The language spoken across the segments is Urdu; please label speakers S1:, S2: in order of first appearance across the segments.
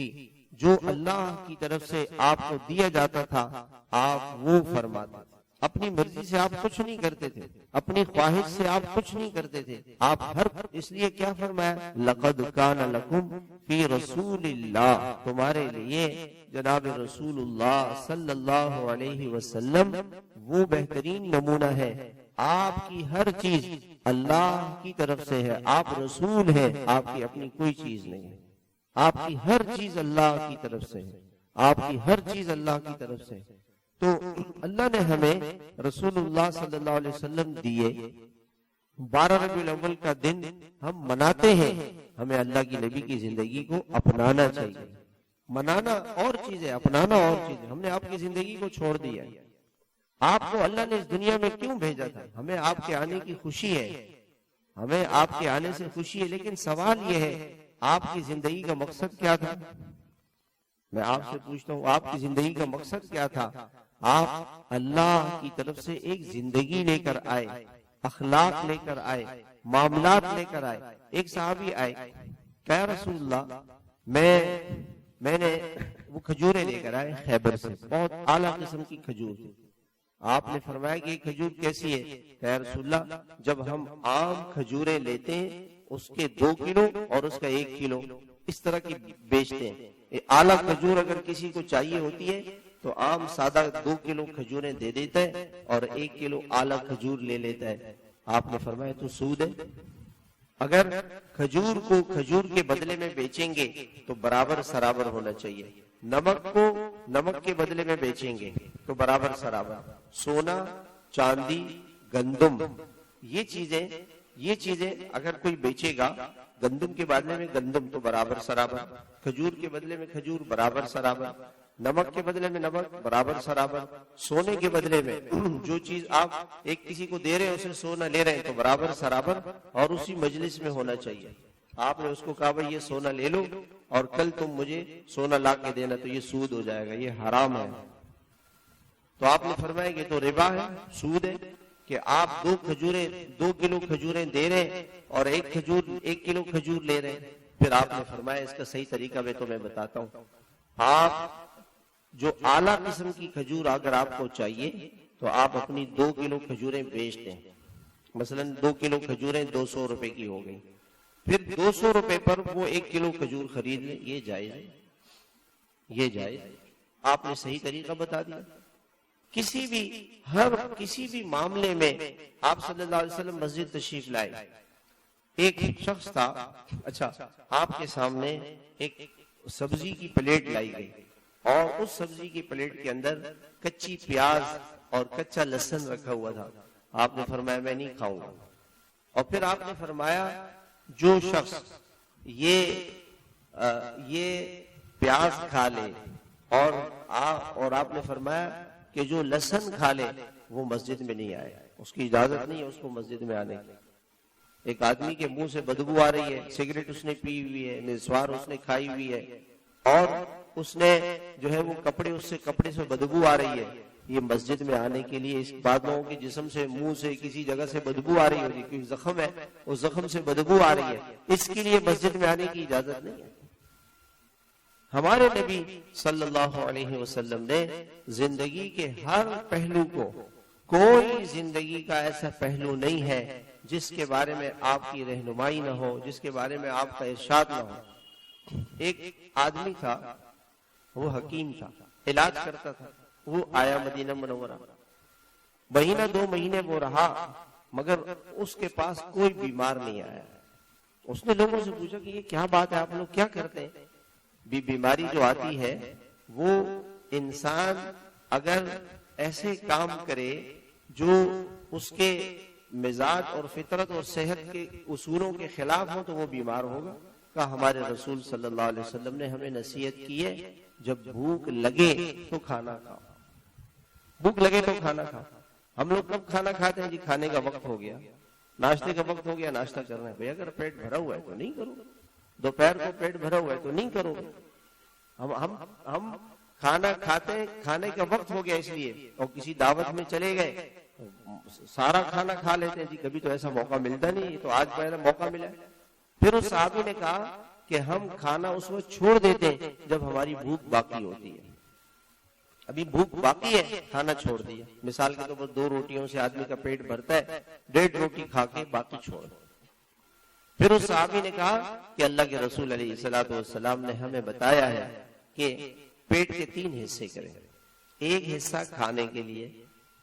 S1: تھی، جو اللہ کی طرف سے آپ کو دیا جاتا تھا آپ وہ فرماتے، اپنی مرضی سے آپ کچھ نہیں کرتے تھے، اپنی خواہش سے آپ کچھ نہیں کرتے تھے، آپ ہر اس لیے کیا فرمایا، لقد کان لکم فی رسول اللہ، تمہارے لیے جناب رسول اللہ صلی اللہ علیہ وسلم وہ بہترین نمونہ ہے، آپ کی ہر چیز اللہ کی طرف سے ہے، آپ رسول ہیں، آپ کی اپنی کوئی چیز نہیں ہے، آپ کی ہر چیز اللہ کی طرف سے ہے، آپ کی ہر چیز اللہ کی طرف سے ہے۔ تو اللہ نے ہمیں رسول اللہ صلی اللہ علیہ وسلم دیے، 12 ربیع الاول کا دن ہم مناتے ہیں، ہمیں اللہ کی نبی کی زندگی کو اپنانا چاہیے، منانا اور چیز ہے، اپنانا اور چیز ہے۔ ہم نے آپ کی زندگی کو چھوڑ دیا، آپ کو اللہ نے اس دنیا میں کیوں بھیجا تھا؟ ہمیں آپ کے آنے کی خوشی ہے، ہمیں آپ کے آنے سے خوشی ہے، لیکن سوال یہ ہے آپ کی زندگی کا مقصد کیا تھا؟ میں آپ سے پوچھتا ہوں آپ کی زندگی کا مقصد کیا تھا؟ آپ اللہ کی طرف سے ایک زندگی لے کر آئے، اخلاق لے کر آئے، معاملات لے کر آئے۔ ایک صحابی آئے، کہا رسول اللہ میں نے وہ کھجوریں لے کر آئے خیبر سے، بہت اعلیٰ قسم کی کھجور تھی۔ آپ نے فرمایا کہ یہ کھجور کیسی ہے؟ کہا رسول اللہ جب ہم عام کھجوریں لیتے ہیں اس کے 2 کلو اور اس کا 1 کلو اس طرح کی بیچتے ہیں، اعلیٰ کھجور اگر کسی کو چاہیے ہوتی ہے تو عام سادہ 2 کلو کھجوریں دے دیتا ہے اور 1 کلو اعلیٰ کھجور لے لیتا ہے۔ آپ نے فرمایا تو سود ہے، اگر کھجور کو کھجور کے بدلے میں بیچیں گے تو برابر سرابر ہونا چاہیے، نمک کو نمک کے بدلے میں بیچیں گے تو برابر سرابر، سونا چاندی گندم یہ چیزیں اگر کوئی بیچے گا، گندم کے بدلے میں گندم تو برابر سرابر، کھجور کے بدلے میں کھجور برابر سرابر، نمک کے بدلے میں نمک برابر سرابر، سونے کے بدلے میں جو چیز آپ ایک کسی کو دے رہے ہیں اسے سونا لے رہے ہیں تو برابر سرابر اور اسی مجلس میں ہونا چاہیے۔ آپ نے اس کو کہا بھائی یہ سونا لے لو اور کل تم مجھے سونا لا کے دینا، تو یہ سود ہو جائے گا، یہ حرام ہے۔ تو آپ نے فرمایا کہ تو ربا ہے، سود ہے کہ آپ 2 کلو کھجوریں دے رہے ہیں اور 1 کلو کھجور لے رہے ہیں۔ پھر آپ نے فرمایا اس کا صحیح طریقہ میں تمہیں بتاتا ہوں، آپ جو اعلیٰ قسم کی کھجور اگر آپ کو چاہیے تو آپ اپنی 2 کلو کھجوریں بیچ دیں، مثلا 2 کلو کھجوریں 200 روپے کی ہو گئی، پھر 200 روپے پر وہ 1 کلو کھجور خرید لیں، یہ جائز ہے، یہ جائز ہے۔ آپ نے صحیح طریقہ بتا دیا۔ کسی بھی معاملے میں آپ صلی اللہ علیہ وسلم مسجد تشریف لائے، ایک شخص تھا، اچھا آپ کے سامنے ایک سبزی کی پلیٹ لائی گئی اور اس سبزی کی پلیٹ کے اندر کچی پیاز اور کچا لہسن رکھا ہوا تھا۔ آپ نے فرمایا میں نہیں کھاؤں گا، اور پھر آپ نے فرمایا جو شخص یہ پیاز کھا لے اور آپ نے فرمایا کہ جو لہسن کھا لے وہ مسجد میں نہیں آئے، اس کی اجازت نہیں ہے اس کو مسجد میں آنے کی۔ ایک آدمی کے منہ سے بدبو آ رہی ہے، سگریٹ اس نے پی ہوئی ہے، نسوار اس نے کھائی ہوئی ہے، اور اس نے جو ہے وہ کپڑے سے بدبو آ رہی ہے، یہ مسجد میں آنے کے لیے اس بعض لوگوں کے جسم سے منہ سے کسی جگہ سے بدبو آ رہی ہوتی ہے، کوئی زخم ہے اس زخم سے بدبو آ رہی ہے، اس کے لیے مسجد میں آنے کی اجازت نہیں ہے۔ ہمارے نبی صلی اللہ علیہ وسلم نے زندگی کے ہر پہلو کو، کوئی زندگی کا ایسا پہلو نہیں ہے جس کے بارے میں آپ کی رہنمائی نہ ہو، جس کے بارے میں آپ کا ارشاد نہ ہو۔ ایک آدمی تھا، وہ حکیم تھا، علاج کرتا تھا، وہ آیا مدینہ منورہ، مہینہ 2 مہینے وہ رہا، مگر اس کے پاس کوئی بیمار نہیں آیا۔ اس نے لوگوں سے پوچھا کہ یہ کیا بات ہے، آپ لوگ کیا کرتے ہیں؟ بیماری جو آتی ہے وہ انسان اگر ایسے کام کرے جو اس کے مزاج اور فطرت اور صحت کے اصولوں کے خلاف ہو تو وہ بیمار ہوگا۔ کہ ہمارے رسول صلی اللہ علیہ وسلم نے ہمیں نصیحت کی ہے جب بھوک لگے تو کھانا کھاؤ، بھوک لگے تو کھانا کھاؤ۔ ہم لوگ کب کھانا کھاتے ہیں؟ جی کھانے کا وقت ہو گیا، ناشتے کا وقت ہو گیا، ناشتہ کرنا ہے۔ بھئی اگر پیٹ بھرا ہوا ہے تو نہیں کرو، دوپہر کو پیٹ بھرا ہوا ہے تو نہیں کرو۔ ہم کھانا کھاتے ہیں، کھانے کا وقت ہو گیا اس لیے، اور کسی دعوت میں چلے گئے سارا کھانا کھا لیتے ہیں، جی کبھی تو ایسا موقع ملتا نہیں، تو آج پہلا موقع ملا۔ پھر اس صحابی نے کہا کہ ہم کھانا اس وقت چھوڑ دیتے ہیں جب ہماری بھوک باقی ہوتی ہے. ابھی بھوک باقی ہے, کھانا چھوڑ دیا. مثال کے طور پر 2 روٹیوں سے آدمی کا پیٹ بھرتا ہے, 1.5 روٹی کھا کے باقی چھوڑ. پھر اس صحابی نے کہا کہ اللہ کے رسول علیہ الصلوۃ والسلام نے ہمیں بتایا ہے کہ پیٹ کے 3 حصے کریں, ایک حصہ کھانے کے لیے,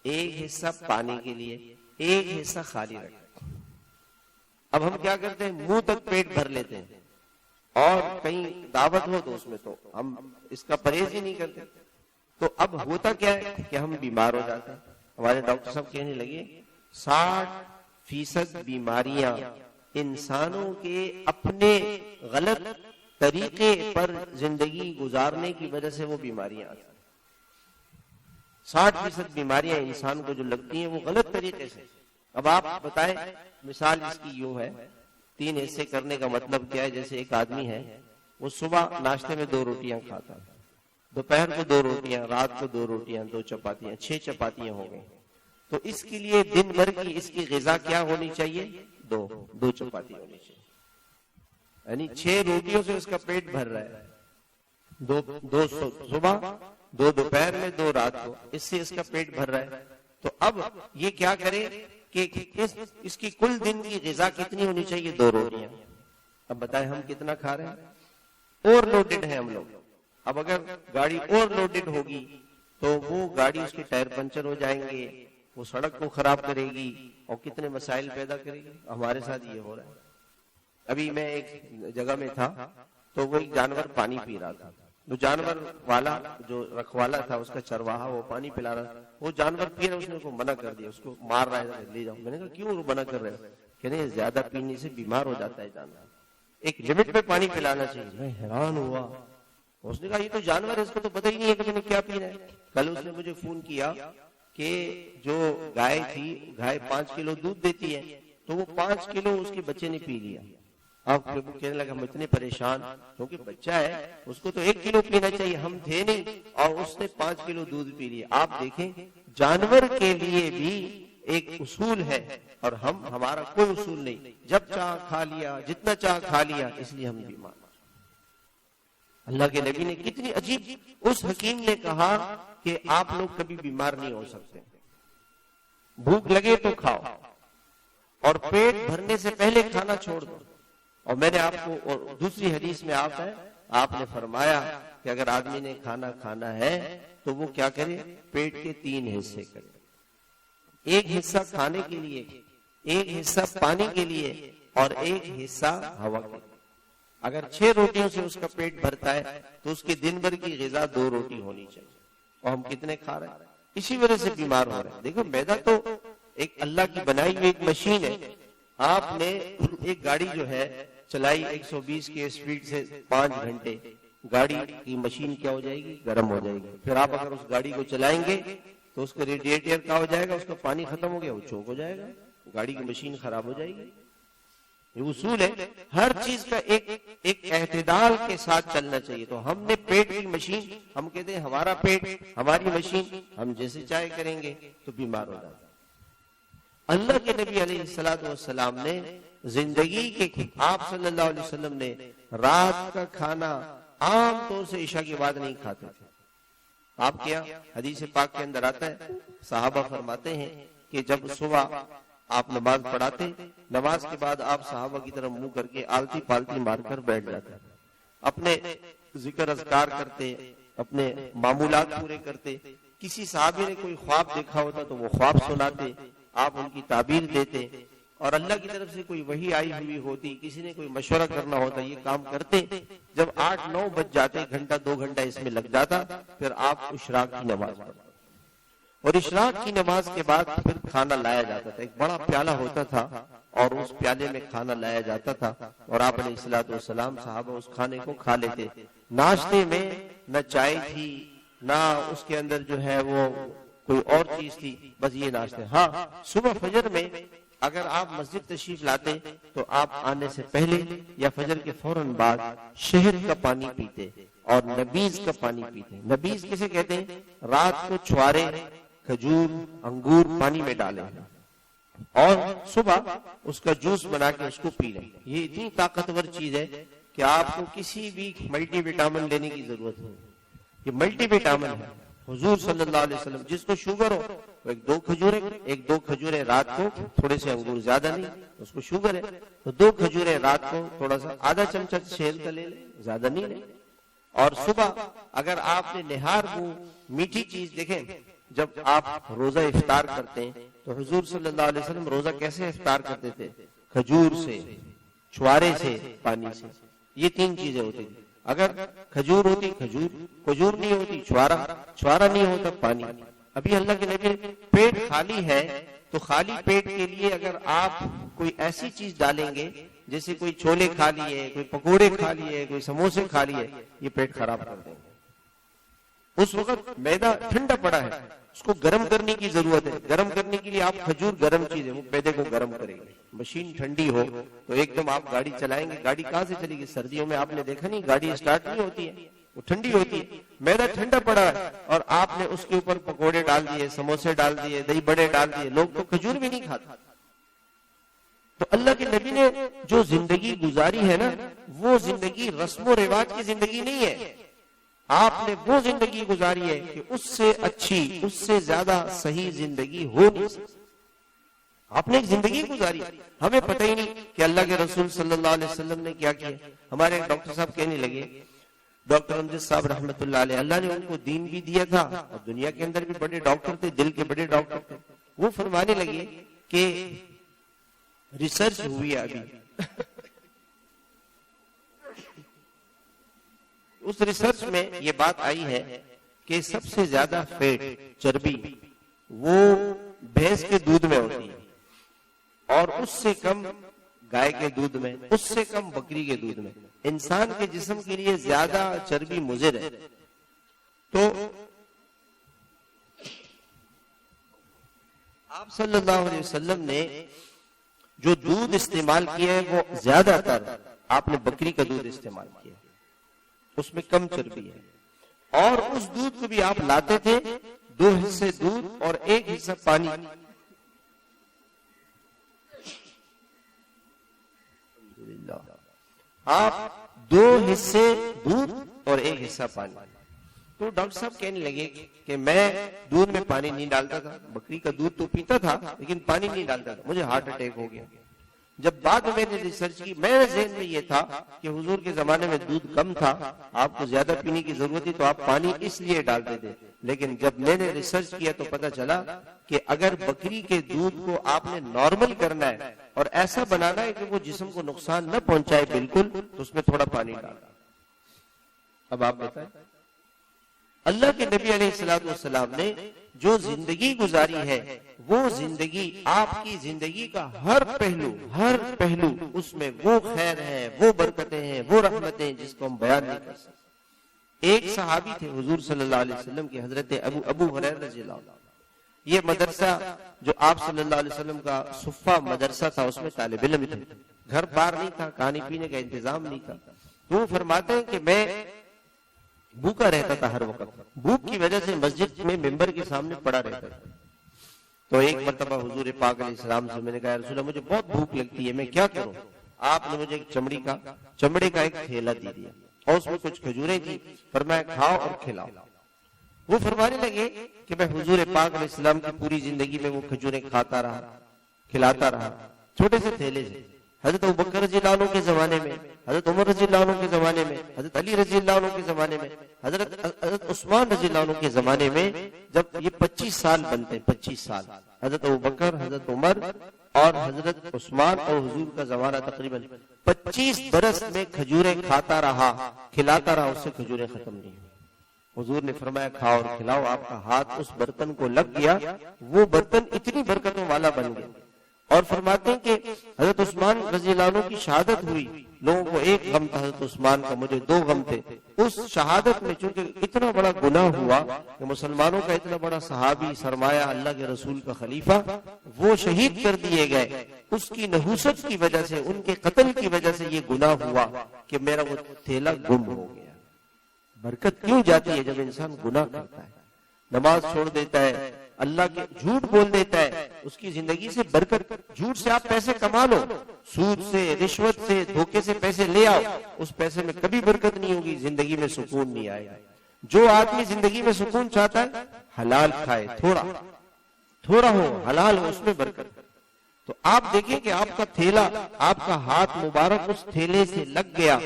S1: ایک حصہ پانی کے لیے, ایک حصہ خالی رکھیں. اب ہم کیا کرتے ہیں, منہ تک پیٹ بھر لیتے ہیں, اور کہیں دعوت ہو تو اس میں تو ہم اس کا پرہیز ہی نہیں کرتے. تو اب ہوتا کیا ہے کہ ہم بیمار ہو جاتے ہیں. ہمارے ڈاکٹر صاحب کہنے لگے 60% بیماریاں انسانوں کے اپنے غلط طریقے پر زندگی گزارنے کی وجہ سے وہ بیماریاں آتی ہیں. 60% بیماریاں انسان کو جو لگتی ہیں وہ غلط طریقے سے. اب آپ بتائیں, مثال اس کی یوں ہے, 3 حصے کرنے کا مطلب کیا ہے. جیسے ایک آدمی ہے, وہ صبح ناشتے میں 2 روٹیاں کھاتا ہے, دوپہر کو 2 روٹیاں, رات کو 2 روٹیاں, 2 چپاتیاں, 6 چپاتیاں ہو گئی. تو اس کے لیے دن بھر کی اس کی غذا کیا ہونی چاہیے, 2 چپاتی ہونی چاہیے. یعنی 6 روٹیوں سے اس کا پیٹ بھر رہا ہے, 2 صبح, 2 دوپہر میں, 2 رات کو, اس سے اس کا پیٹ بھر رہا ہے. تو اب یہ کیا کرے کہ اس کی کل دن کی غذا کتنی ہونی چاہیے, 2 روٹیاں. اب بتائیں ہم کتنا کھا رہے ہیں, اوور لوڈڈ ہیں ہم لوگ. اب اگر گاڑی اوور لوڈڈ ہوگی تو وہ گاڑی, اس کے ٹائر پنچر ہو جائیں گے, وہ سڑک کو خراب کرے گی اور کتنے مسائل پیدا کرے گی. ہمارے ساتھ یہ ہو رہا ہے. ابھی میں ایک جگہ میں تھا تو وہ ایک جانور پانی پی رہا تھا. وہ جانور والا جو رکھوالا تھا, اس کا چرواہا, وہ پانی پلا رہا تھا. وہ جانور پی رہا, اس نے اس کو منع کر دیا, اس کو مار رہا ہے, لے جاؤ. میں نے کہا کیوں منع کر رہے ہو؟ کہ نہیں, زیادہ پینے سے بیمار ہو جاتا ہے جانور, ایک لمٹ پہ پانی پلانا چاہیے. میں حیران ہوا. اس نے کہا یہ تو جانور ہے, اس کو تو پتہ ہی نہیں ہے کہ میں نے کیا پینا ہے. کل اس نے مجھے فون کیا کہ جو گائے تھی, گائے 5 کلو دودھ دیتی ہے, تو وہ 5 کلو اس کے بچے نے پی لیا. اب کہنے لگا ہم اتنے پریشان, کیونکہ بچہ ہے, اس کو تو 1 کلو پینا چاہیے, ہم تھے نہیں, اور اس نے 5 کلو دودھ پی لیا. آپ دیکھیں جانور کے لیے بھی ایک اصول ہے, اور ہمارا کوئی اصول نہیں. جب چاہ کھا لیا, جتنا چاہ کھا لیا, اس لیے ہم بیمار. اللہ کے نبی نے کتنی عجیب, اس حکیم نے کہا کہ آپ لوگ کبھی بیمار نہیں ہو سکتے, بھوک لگے تو کھاؤ, اور پیٹ بھرنے سے پہلے کھانا چھوڑ دو. اور میں نے آپ کو, اور دوسری حدیث میں آتا ہے, آپ نے فرمایا کہ اگر آدمی نے کھانا کھانا ہے تو وہ کیا کرے, پیٹ کے 3 حصے کرے, ایک حصہ کھانے کے لیے, ایک حصہ پانی کے لیے, اور ایک حصہ ہوا کے. اگر 6 روٹیوں سے اس کا پیٹ بھرتا ہے تو اس کے دن بھر کی غذا 2 روٹی ہونی چاہیے. اور ہم کتنے کھا رہے ہیں, اسی وجہ سے بیمار ہو رہے ہیں. دیکھو میدا تو ایک اللہ کی بنائی ہوئی ایک مشین ہے. آپ نے ایک گاڑی جو ہے چلائی 120 کے اسپیڈ سے 5 گھنٹے, گاڑی کی مشین کیا ہو جائے گی, گرم ہو جائے گی. پھر آپ اگر اس گاڑی کو چلائیں گے تو اس کا ریڈیٹر کیا ہو جائے گا, اس کا پانی ختم ہو گیا, وہ چوک ہو جائے گا, گاڑی کی مشین خراب ہو جائے گی. یہ اصول ہے, ہر چیز کا ایک اعتدال کے ساتھ چلنا چاہیے. تو ہم نے پیٹ کی مشین, ہم کہتے ہیں ہمارا پیٹ ہماری مشین, ہم جیسے چاہے کریں گے تو بیمار ہو جاتا ہے. اللہ کے نبی علیہ الصلوۃ والسلام نے زندگی کے, آپ صلی اللہ علیہ وسلم نے رات کا کھانا عام طور سے عشاء کے بعد نہیں کھاتے تھے. آپ کیا حدیث پاک کے اندر آتا ہے, صحابہ فرماتے ہیں کہ جب صبح آپ نماز پڑھاتے, نماز کے بعد آپ صحابہ کی طرف منہ کر کے آلتی پالتی مار کر بیٹھ جاتے, اپنے ذکر اذکار کرتے, اپنے معمولات پورے کرتے. کسی صحابی نے کوئی خواب دیکھا ہوتا تو وہ خواب سناتے, آپ ان کی تعبیر دیتے. اور اللہ کی طرف سے کوئی وحی آئی ہوئی ہوتی, کسی نے کوئی مشورہ کرنا ہوتا, یہ کام کرتے. جب 8-9 بج جاتے, 1-2 گھنٹہ اس میں لگ جاتا, پھر آپ اشراق کی نماز پڑھتے, اور اشراق کی نماز کے بعد پھر کھانا لایا جاتا تھا. ایک بڑا پیالہ ہوتا تھا اور اس پیالے میں کھانا لایا جاتا تھا, اور آپ علیہ الصلوۃ والسلام صحابہ اس کھانے کو کھا لیتے. ناشتے میں نہ چائے تھی, نہ اس کے اندر جو ہے وہ کوئی اور چیز تھی, بس یہ ناشتے. ہاں, صبح فجر میں اگر آپ مسجد تشریف لاتے تو آپ آنے سے پہلے یا فجر کے فوراً بعد شہد کا پانی پیتے اور نبیذ کا پانی پیتے. نبیذ کسے کہتے ہیں, رات کو چھوارے, کھجور, انگور پانی میں ڈالیں اور صبح اس کا جوس بنا کے اس کو پی لیں. یہ اتنی طاقتور چیز ہے کہ آپ کو کسی بھی ملٹی وٹامن لینے کی ضرورت نہیں. یہ ملٹی وٹامن ہے. حضور صلی اللہ علیہ وسلم جس کو شوگر ہو وہ ایک دو کھجوریں رات کو، تھوڑے سے انگور زیادہ نہیں، اس کو شوگر ہے تو 2 کھجوریں رات کو تھوڑا سا آدھا چمچہ شہد کا لے لیں، زیادہ نہیں لیں. اور صبح اگر آپ نے نہار وہ میٹھی چیز، دیکھیں جب آپ روزہ افطار کرتے ہیں تو حضور صلی اللہ علیہ وسلم روزہ کیسے افطار کرتے تھے؟ کھجور سے، چھوارے سے، پانی سے. یہ 3 چیزیں ہوتی تھی. اگر کھجور ہوتی کھجور نہیں ہوتی چھوارا نہیں ہوتا پانی. ابھی اللہ کے نبی پیٹ خالی ہے تو خالی پیٹ کے لیے اگر آپ کوئی ایسی چیز ڈالیں گے جیسے کوئی چھولے کھا لیے، کوئی پکوڑے کھا لیے، کوئی سموسے کھا لیے، یہ پیٹ خراب کر دیں گے. اس وقت میدا ٹھنڈا پڑا ہے، اس کو گرم کرنے کی ضرورت ہے. گرم کرنے کے لیے آپ کھجور گرم چیز ہے، وہ میدے کو گرم کرے گی. مشین ٹھنڈی ہو تو ایک دم آپ گاڑی چلائیں گے، گاڑی کہاں سے چلے گی؟ سردیوں میں آپ نے دیکھا نہیں گاڑی اسٹارٹ نہیں ہوتی ہے، وہ ٹھنڈی ہوتی ہے. میدا ٹھنڈا پڑا ہے اور آپ نے اس کے اوپر پکوڑے ڈال دیے، سموسے ڈال دیے، دہی بڑے ڈال دیے. لوگ تو کھجور بھی نہیں کھاتے. تو اللہ کے نبی نے جو زندگی گزاری ہے نا، وہ زندگی رسم و رواج کی زندگی نہیں ہے. آپ نے وہ زندگی گزاری ہے کہ اس سے اچھی، اس سے زیادہ صحیح زندگی ہو نہیں سکتی. آپ نے ایک زندگی گزاری، ہمیں پتہ ہی نہیں کہ اللہ کے رسول صلی اللہ علیہ وسلم نے کیا کیا. ہمارے ایک ڈاکٹر صاحب کہنے لگے، ڈاکٹر امجد صاحب رحمۃ اللہ علیہ، اللہ نے ان کو دین بھی دیا تھا اور دنیا کے اندر بھی بڑے ڈاکٹر تھے، دل کے بڑے ڈاکٹر تھے. وہ فرمانے لگے کہ ریسرچ ہوئی ہے ابھی، اس ریسرچ میں یہ بات آئی ہے کہ سب سے زیادہ فیٹ، چربی وہ بھینس کے دودھ میں ہوتی ہے اور اس سے کم گائے کے دودھ میں، اس سے کم بکری کے دودھ میں. انسان کے جسم کے لیے زیادہ چربی مضر ہے. تو آپ صلی اللہ علیہ وسلم نے جو دودھ استعمال کیا ہے وہ زیادہ تر آپ نے بکری کا دودھ استعمال کیا، اس میں کم چربی ہے. اور اس دودھ کو بھی آپ لاتے تھے 2 حصے دودھ اور 1 حصہ پانی. آپ 2 حصے دودھ اور 1 حصہ پانی. تو ڈاکٹر صاحب کہنے لگے کہ میں دودھ میں پانی نہیں ڈالتا تھا، بکری کا دودھ تو پیتا تھا لیکن پانی نہیں ڈالتا تھا، مجھے ہارٹ اٹیک ہو گیا. جب بعد میں نے ریسرچ کی، میرے ذہن میں یہ تھا کہ حضور کے زمانے میں دودھ کم تھا، آپ کو زیادہ پینے کی ضرورت تھی تو آپ پانی اس لیے ڈالتے تھے. لیکن جب میں نے ریسرچ کیا تو پتا چلا کہ اگر بکری کے دودھ کو آپ نے نارمل کرنا ہے اور ایسا بنانا ہے کہ وہ جسم کو نقصان نہ پہنچائے بالکل، تو اس میں تھوڑا پانی ڈالنا. اب آپ بتائیں، اللہ کے نبی علیہ الصلوۃ والسلام نے جو زندگی گزاری ہے وہ زندگی، آپ کی زندگی کا ہر پہلو اس میں وہ خیر ہے، وہ برکتیں ہیں، وہ رحمتیں ہیں جس کو ہم بیان نہیں کر سکتے. ایک صحابی تھے حضور صلی اللہ علیہ وسلم کے، حضرت ابو ہریرہ رضی اللہ عنہ. یہ مدرسہ جو آپ صلی اللہ علیہ وسلم کا صفہ مدرسہ تھا، اس میں طالب علم تھے، گھر بار نہیں تھا، کھانے پینے کا انتظام نہیں تھا. وہ فرماتے ہیں کہ میں بھوکا رہتا تھا، ہر وقت بھوک کی وجہ سے مسجد میں ممبر کے سامنے پڑا رہتا تھا. تو ایک مرتبہ حضور پاک علیہ السلام سے میں نے کہا، یا رسول اللہ مجھے بہت بھوک لگتی ہے، میں کیا کروں؟ آپ نے مجھے ایک چمڑے کا ایک تھیلا دے دیا اور اس میں کچھ کھجوریں تھی، فرمایا کھاؤ اور کھلاؤ. وہ فرمانے لگے کہ میں حضور پاک علیہ السلام کی پوری زندگی میں وہ کھجوریں کھاتا رہا، کھلاتا رہا، چھوٹے سے تھیلے سے. حضرت ابوبکر رضی اللہ عنہ کے زمانے میں، حضرت عمر رضی اللہ عنہ کے زمانے میں، حضرت علی رضی اللہ عنہ کے زمانے میں، حضرت عثمان رضی اللہ عنہ کے زمانے میں، جب یہ 25 سال بنتے ہیں، 25 سال حضرت ابوبکر، حضرت عمر اور حضرت عثمان اور حضور کا زمانہ تقریباً 25 برس میں کھجوریں کھاتا رہا، کھلاتا رہا، اس سے کھجوریں ختم نہیں ہوئی. حضور نے فرمایا کھاؤ اور کھلاؤ. آپ کا ہاتھ اس برتن کو لگ گیا، وہ برتن اتنی برکتوں والا بن گیا. اور فرماتے ہیں کہ حضرت عثمان رضی اللہ عنہ کی شہادت ہوئی، لوگوں کو ایک غم تھا حضرت عثمان کا، مجھے 2 غم تھے. اس شہادت میں چونکہ اتنا بڑا گناہ ہوا کہ مسلمانوں کا اتنا بڑا صحابی، سرمایہ، اللہ کے رسول کا خلیفہ، وہ شہید کر دیے گئے. اس کی نحوست کی وجہ سے، ان کے قتل کی وجہ سے یہ گناہ ہوا کہ میرا وہ تھیلا گم ہو گیا. برکت کیوں جاتی ہے جب انسان گناہ کرتا ہے؟ نماز چھوڑ دیتا ہے، اللہ کے جھوٹ بول دیتا ہے، اس کی زندگی سے برکت، جھوٹ سے آپ پیسے کما لو، سود سے، رشوت سے، دھوکے سے پیسے لے آؤ، اس پیسے میں کبھی برکت نہیں ہوگی، زندگی میں سکون نہیں آئے گا۔ جو آدمی زندگی میں سکون چاہتا ہے حلال کھائے، تھوڑا ہو، حلال ہو، اس میں برکت۔ تو آپ دیکھیں کہ آپ کا تھیلا، آپ کا ہاتھ مبارک اس تھیلے سے لگ گیا،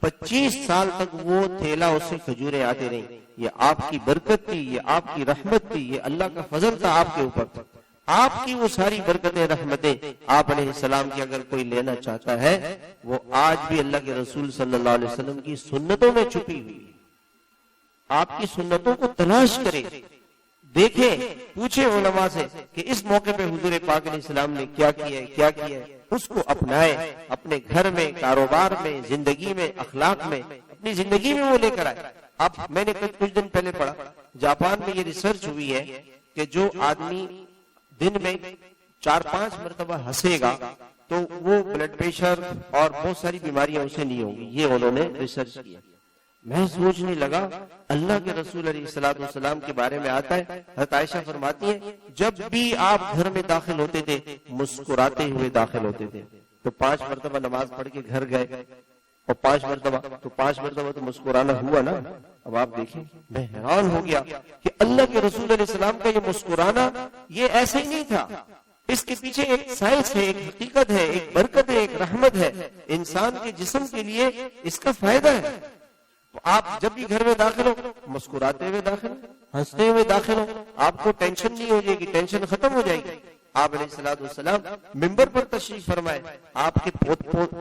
S1: 25 سال تک وہ تھیلا اس سے کھجوریں آتے رہیں، یہ آپ کی برکت تھی، یہ آپ کی رحمت تھی، یہ اللہ کا فضل تھا آپ کے اوپر۔ آپ کی وہ ساری برکتیں، رحمتیں آپ علیہ السلام کی اگر کوئی لینا چاہتا ہے، وہ آج بھی اللہ کے رسول صلی اللہ علیہ وسلم کی سنتوں میں چھپی ہوئی، آپ کی سنتوں کو تلاش کرے، دیکھیں، پوچھیں علماء سے کہ اس موقع پہ حضور پاک علیہ السلام نے کیا کیا ہے، اس کو اپنائے، اپنے گھر میں، کاروبار میں، زندگی میں، اخلاق میں، اپنی زندگی میں وہ لے کر آئے۔ اب میں نے کچھ دن پہلے پڑھا، جاپان میں یہ ریسرچ ہوئی ہے کہ جو آدمی دن میں 4-5 مرتبہ ہنسے گا تو وہ بلڈ پریشر اور بہت ساری بیماریاں اسے نہیں ہوں گی، یہ انہوں نے ریسرچ کیا۔ میں سوچنے لگا، اللہ کے رسول علیہ الصلوۃ والسلام کے بارے میں آتا ہے، حضرت عائشہ فرماتی ہیں جب بھی آپ گھر میں داخل ہوتے تھے مسکراتے ہوئے داخل ہوتے تھے، تو 5 مرتبہ نماز پڑھ کے گھر گئے اور 5 مرتبہ تو مسکرانا ہوا نا۔ اب آپ دیکھیں، میں حیران ہو گیا کہ اللہ کے رسول علیہ السلام کا یہ مسکرانا یہ ایسے ہی نہیں تھا، اس کے پیچھے ایک سائنس ہے، ایک حقیقت ہے، ایک برکت ہے، ایک رحمت ہے، انسان کے جسم کے لیے اس کا فائدہ ہے۔ آپ جب بھی گھر میں داخل ہو مسکراتے ہوئے داخل ہو، ہنستے ہوئے داخل ہو، آپ کو ٹینشن نہیں ہو جائے گی، ٹینشن ختم ہو جائے گی۔ آپ علیہ الصلوۃ والسلام ممبر پر تشریف فرمائے، آپ کے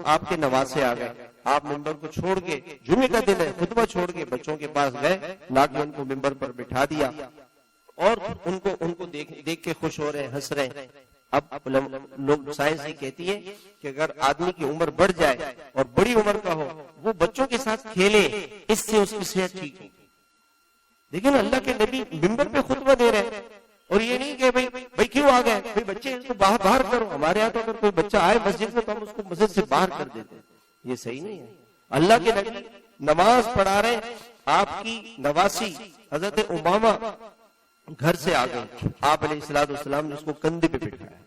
S1: آپ کے نواسے آ گئے، آپ ممبر کو چھوڑ کے، جمعے کا دن ہے، خطبہ چھوڑ کے بچوں کے پاس گئے، لا کے ان کو ممبر پر بٹھا دیا اور ان کو دیکھ کے خوش ہو رہے ہیں، ہنس رہے ہیں۔ اب لوگ سائنس یہ کہتی ہے کہ اگر آدمی کی عمر بڑھ جائے اور بڑی عمر کا ہو، وہ بچوں کے ساتھ کھیلے، اس سے اس کی صحت ٹھیک ہے۔ لیکن اللہ کے نبی ممبر پہ خطبہ دے رہے ہیں اور یہ نہیں کہ بھائی کیوں آ گئے، بھائی بچے اس کو باہر کرو۔ ہمارے یہاں تو اگر کوئی بچہ آئے مسجد میں تو ہم اس کو مسجد سے باہر کر دیتے ہیں، یہ صحیح نہیں ہے۔ اللہ کے نبی نماز پڑھا رہے، آپ کی نواسی حضرت امامہ گھر سے آ گئے، آپ علیہ الصلوۃ والسلام نے اس کو کندھے پہ بٹھایا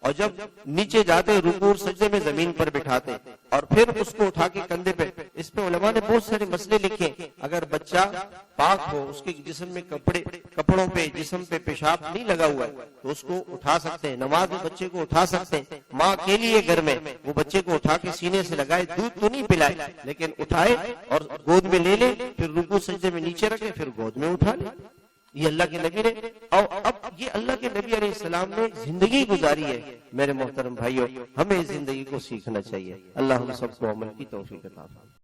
S1: اور جب نیچے جاتے رکوع اور سجدے میں زمین پر بٹھاتے اور پھر اس کو اٹھا کے کندھے پہ۔ اس پہ علماء نے بہت سارے مسئلے لکھے، اگر بچہ پاک ہو، اس کے جسم میں کپڑوں پہ، جسم پہ پیشاب نہیں لگا ہوا ہے تو اس کو اٹھا سکتے ہیں، نماز میں بچے کو اٹھا سکتے ہیں۔ ماں اکیلی ہے گھر میں، وہ بچے کو اٹھا کے سینے سے لگائے، دودھ تو نہیں پلائے لیکن اٹھائے اور گود میں لے لے، پھر رکوع سجدے میں نیچے رکھے، پھر گود میں اٹھا لے۔ یہ اللہ کے نبی نے، اور اب یہ اللہ کے نبی علیہ السلام نے زندگی گزاری ہے۔ میرے محترم بھائیوں، ہمیں اس زندگی کو سیکھنا چاہیے۔ اللہ ہم سب کو عمل کی توفیق عطا فرمائے۔